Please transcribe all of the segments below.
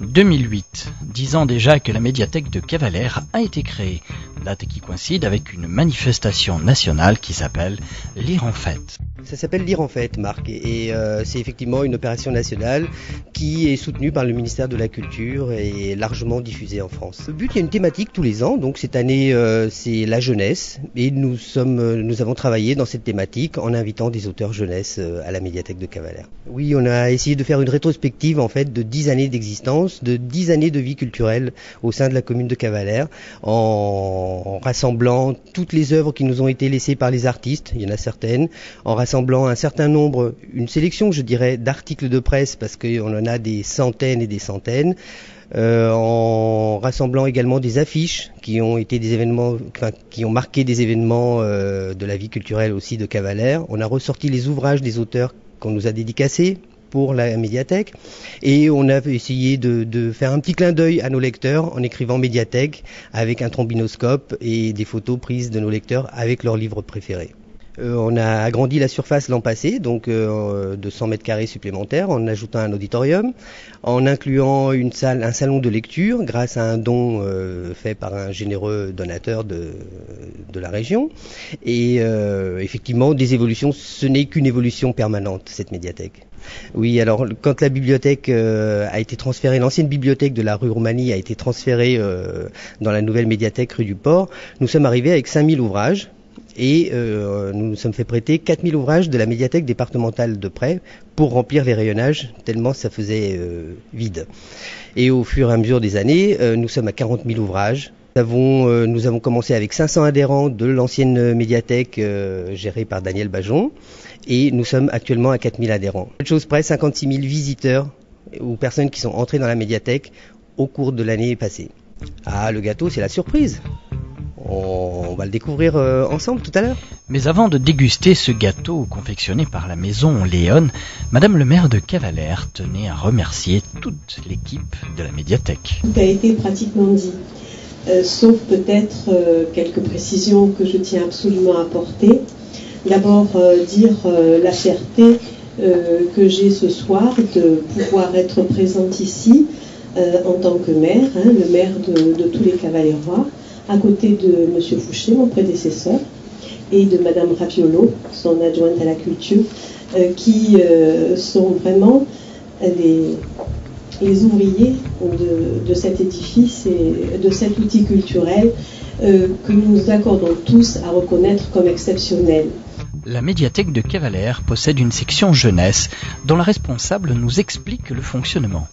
2008, 10 ans déjà que la médiathèque de Cavalère a été créée, date qui coïncide avec une manifestation nationale qui s'appelle Lire en Fête. Ça s'appelle Lire en Fête, Marc, et c'est effectivement une opération nationale qui est soutenue par le ministère de la Culture et largement diffusée en France. Le but, il y a une thématique tous les ans, donc cette année c'est la jeunesse, et nous avons travaillé dans cette thématique en invitant des auteurs jeunesse à la médiathèque de Cavalère. Oui, on a essayé de faire une rétrospective en fait de 10 années d'existence, de 10 années de vie culturelle au sein de la commune de Cavalère, en rassemblant toutes les œuvres qui nous ont été laissées par les artistes, il y en a certaines, en rassemblant un certain nombre, une sélection je dirais d'articles de presse parce qu'on en a des centaines et des centaines, en rassemblant également des affiches qui ont été des événements, qui ont marqué des événements de la vie culturelle aussi de Cavalère. On a ressorti les ouvrages des auteurs qu'on nous a dédicacés pour la médiathèque et on a essayé de faire un petit clin d'œil à nos lecteurs en écrivant médiathèque avec un trombinoscope et des photos prises de nos lecteurs avec leurs livres préférés. On a agrandi la surface l'an passé, donc de 100 mètres carrés supplémentaires, en ajoutant un auditorium, en incluant un salon de lecture grâce à un don fait par un généreux donateur de la région. Et effectivement, des évolutions, ce n'est qu'une évolution permanente, cette médiathèque. Oui, alors quand la bibliothèque a été transférée, l'ancienne bibliothèque de la rue Roumanie a été transférée dans la nouvelle médiathèque rue du Port, nous sommes arrivés avec 5000 ouvrages. Et nous nous sommes fait prêter 4000 ouvrages de la médiathèque départementale de Près pour remplir les rayonnages, tellement ça faisait vide. Et au fur et à mesure des années, nous sommes à 40 000 ouvrages. Nous avons commencé avec 500 adhérents de l'ancienne médiathèque gérée par Daniel Bajon, et nous sommes actuellement à 4000 adhérents. Cette chose près, 56 000 visiteurs ou personnes qui sont entrées dans la médiathèque au cours de l'année passée. Ah, le gâteau, c'est la surprise. On va le découvrir ensemble tout à l'heure. Mais avant de déguster ce gâteau confectionné par la maison Léon, Madame le maire de Cavalère tenait à remercier toute l'équipe de la médiathèque. Tout a été pratiquement dit, sauf peut-être quelques précisions que je tiens absolument à apporter. D'abord, dire la fierté que j'ai ce soir de pouvoir être présente ici en tant que maire, le maire de tous les Cavalérois, à côté de M. Fouché, mon prédécesseur, et de Mme Rapiolo, son adjointe à la culture, qui sont vraiment les ouvriers de cet édifice et de cet outil culturel que nous nous accordons tous à reconnaître comme exceptionnel. La médiathèque de Cavalère possède une section jeunesse dont la responsable nous explique le fonctionnement.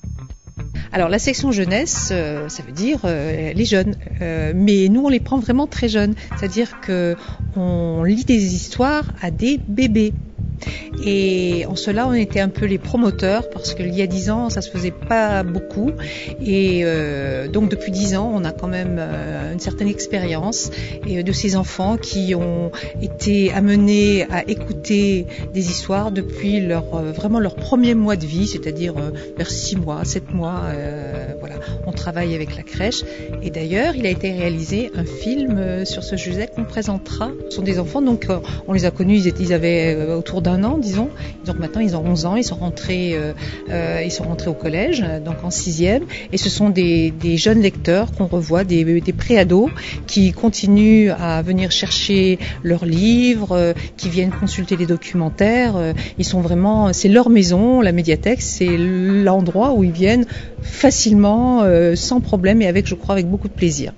Alors la section jeunesse, ça veut dire les jeunes, mais nous on les prend vraiment très jeunes, c'est-à-dire qu'on lit des histoires à des bébés. Et en cela on était un peu les promoteurs parce qu'il y a 10 ans ça se faisait pas beaucoup et donc depuis 10 ans on a quand même une certaine expérience et de ces enfants qui ont été amenés à écouter des histoires depuis vraiment leur premier mois de vie, c'est-à-dire vers 6 mois, 7 mois, voilà, on travaille avec la crèche et d'ailleurs il a été réalisé un film sur ce sujet qu'on présentera. Ce sont des enfants donc on les a connus, ils avaient autour d'un an disons, donc maintenant ils ont 11 ans, ils sont rentrés au collège, donc en 6e, et ce sont des jeunes lecteurs qu'on revoit, des pré-ados qui continuent à venir chercher leurs livres, qui viennent consulter les documentaires, ils sont vraiment, c'est leur maison, la médiathèque, c'est l'endroit où ils viennent facilement, sans problème et avec, je crois, avec beaucoup de plaisir.